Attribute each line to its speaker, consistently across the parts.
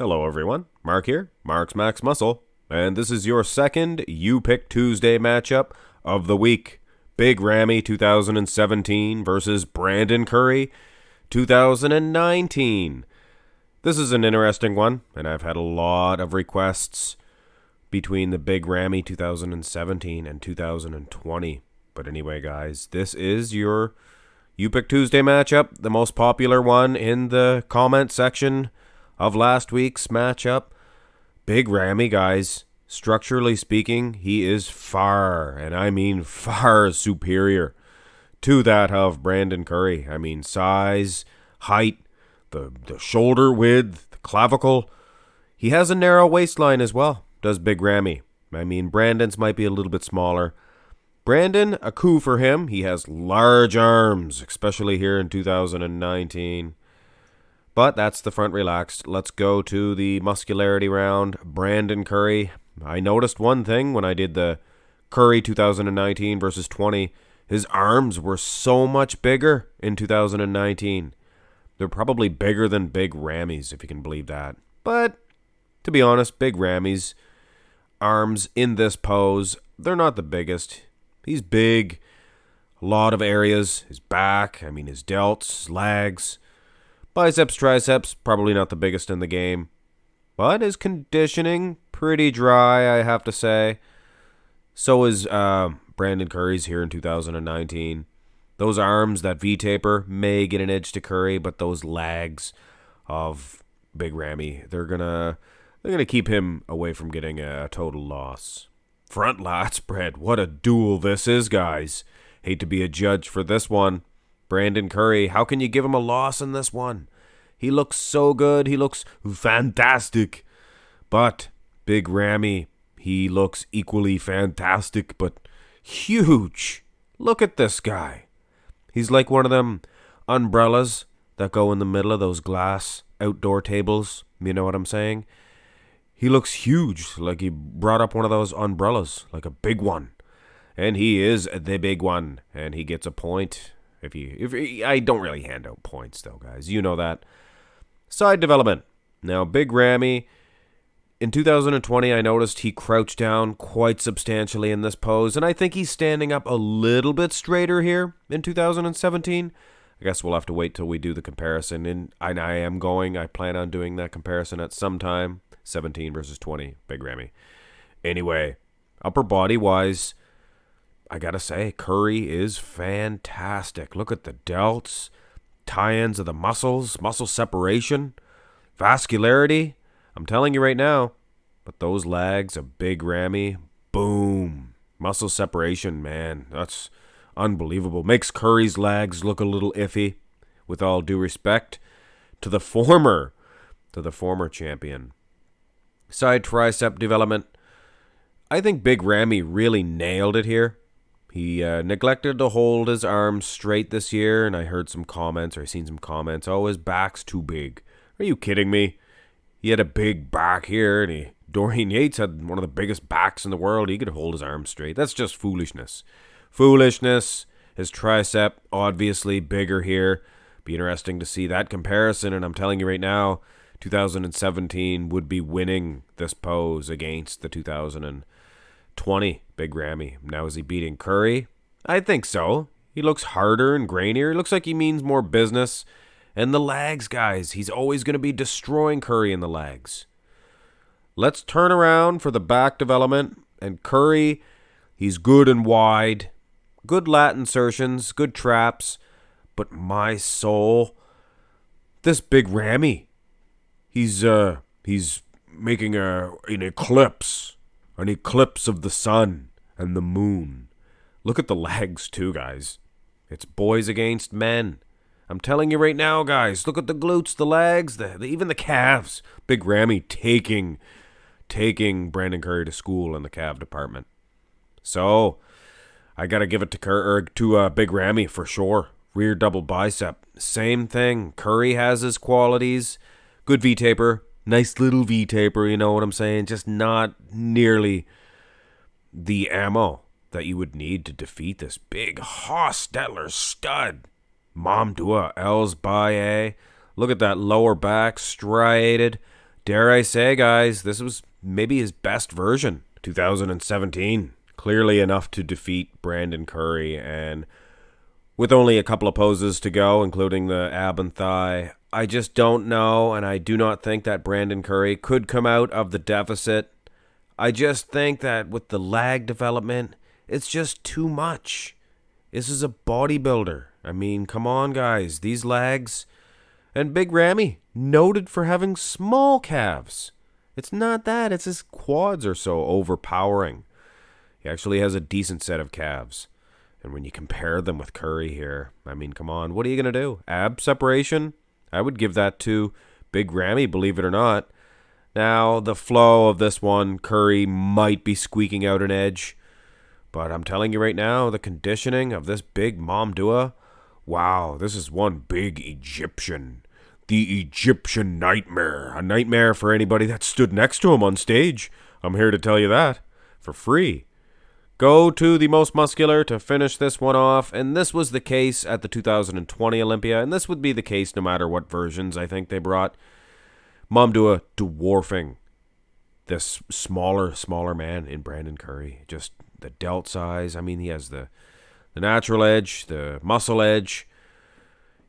Speaker 1: Hello everyone, Mark here, Mark's Max Muscle, and this is your second You Pick Tuesday matchup of the week. Big Ramy 2017 versus Brandon Curry 2019. This is an interesting one, and I've had a lot of requests between the Big Ramy 2017 and 2020. But anyway, guys, this is your You Pick Tuesday matchup, the most popular one in the comment section of last week's matchup. Big Ramy, guys, structurally speaking, he is far, and I mean far superior to that of Brandon Curry. I mean size, height, the shoulder width, the clavicle. He has a narrow waistline as well, does Big Ramy. I mean, Brandon's might be a little bit smaller. Brandon, a coup for him. He has large arms, especially here in 2019. But that's the front relaxed. Let's go to the muscularity round. Brandon Curry. I noticed one thing when I did the Curry 2019 versus 20. His arms were so much bigger in 2019. They're probably bigger than Big Ramy's, if you can believe that. But, to be honest, Big Ramy's arms in this pose, they're not the biggest. He's big. A lot of areas. His back, his delts, his legs. Biceps, triceps, probably not the biggest in the game. But his conditioning, pretty dry, I have to say. So is Brandon Curry's here in 2019. Those arms, that V-taper, may get an edge to Curry, but those legs of Big Ramy, they're gonna keep him away from getting a total loss. Front lat spread, what a duel this is, guys. Hate to be a judge for this one. Brandon Curry, how can you give him a loss in this one? He looks so good. He looks fantastic. But Big Ramy, he looks equally fantastic, but huge. Look at this guy. He's like one of them umbrellas that go in the middle of those glass outdoor tables. You know what I'm saying? He looks huge, like he brought up one of those umbrellas, like a big one. And he is the big one, and he gets a point. I don't really hand out points, though, guys. You know that. Side development. Now, Big Ramy, in 2020, I noticed he crouched down quite substantially in this pose, and I think he's standing up a little bit straighter here in 2017. I guess we'll have to wait till we do the comparison, and I plan on doing that comparison at some time. 17 versus 20, Big Ramy. Anyway, upper body-wise, I gotta say, Curry is fantastic. Look at the delts, tie-ins of the muscles, muscle separation, vascularity. I'm telling you right now, but those legs of Big Ramy, boom. Muscle separation, man, that's unbelievable. Makes Curry's legs look a little iffy, with all due respect to the former champion. Side tricep development. I think Big Ramy really nailed it here. He neglected to hold his arms straight this year, and I heard some comments, or I seen some comments, oh, his back's too big. Are you kidding me? He had a big back here, and Dorian Yates had one of the biggest backs in the world. He could hold his arms straight. That's just foolishness. Foolishness. His tricep, obviously bigger here. Be interesting to see that comparison, and I'm telling you right now, 2017 would be winning this pose against the 2020 Big Ramy. Now, is he beating Curry? I think so. He looks harder and grainier. He looks like he means more business. And the legs, guys. He's always going to be destroying Curry in the legs. Let's turn around for the back development. And Curry, he's good and wide. Good lat insertions. Good traps. But my soul, this Big Ramy, he's making an eclipse of the sun and the moon. Look at the legs too, guys. It's boys against men. I'm telling you right now, guys. Look at the glutes, the legs, even the calves. Big Ramy taking Brandon Curry to school in the calf department. So I gotta give it to Big Ramy for sure. Rear double bicep, same thing. Curry has his qualities. Good V-taper. Nice little V-taper, you know what I'm saying? Just not nearly the ammo that you would need to defeat this big Hostetler stud. Mamdouh, Elssbiay. Look at that lower back, striated. Dare I say, guys, this was maybe his best version, 2017. Clearly enough to defeat Brandon Curry, and with only a couple of poses to go, including the ab and thigh, I just don't know, and I do not think that Brandon Curry could come out of the deficit. I just think that with the lag development, it's just too much. This is a bodybuilder. I mean, come on, guys. These lags. And Big Ramy, noted for having small calves. It's not that. It's his quads are so overpowering. He actually has a decent set of calves. And when you compare them with Curry here, I mean, come on. What are you going to do? Ab separation? I would give that to Big Ramy, believe it or not. Now, the flow of this one, Curry might be squeaking out an edge. But I'm telling you right now, the conditioning of this big Mamdouh, wow, this is one big Egyptian. The Egyptian nightmare. A nightmare for anybody that stood next to him on stage. I'm here to tell you that. For free. Go to the most muscular to finish this one off, and this was the case at the 2020 Olympia, and this would be the case no matter what versions I think they brought. Mamdouh dwarfing this smaller man in Brandon Curry. Just the delt size. I mean, he has the natural edge, the muscle edge.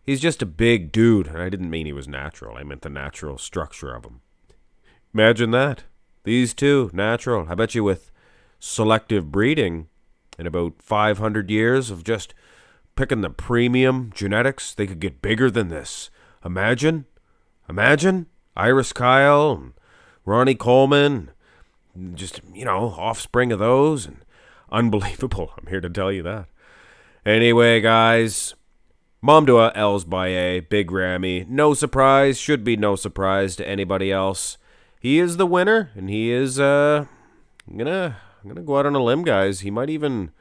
Speaker 1: He's just a big dude, and I didn't mean he was natural. I meant the natural structure of him. Imagine that. These two, natural. I bet you with selective breeding in about 500 years of just picking the premium genetics, they could get bigger than this. Imagine. Iris Kyle and Ronnie Coleman, just, offspring of those, and unbelievable. I'm here to tell you that. Anyway, guys, Mamdouh, Elssbiay, Big Ramy, no surprise, should be no surprise to anybody else. He is the winner, and he is, I'm gonna go out on a limb, guys. He might even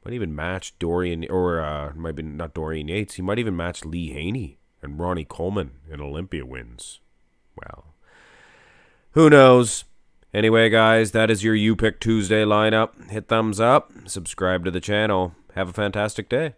Speaker 1: match Dorian, or maybe not Dorian Yates. He might even match Lee Haney and Ronnie Coleman in Olympia wins. Well, who knows? Anyway, guys, that is your You Pick Tuesday lineup. Hit thumbs up, subscribe to the channel. Have a fantastic day.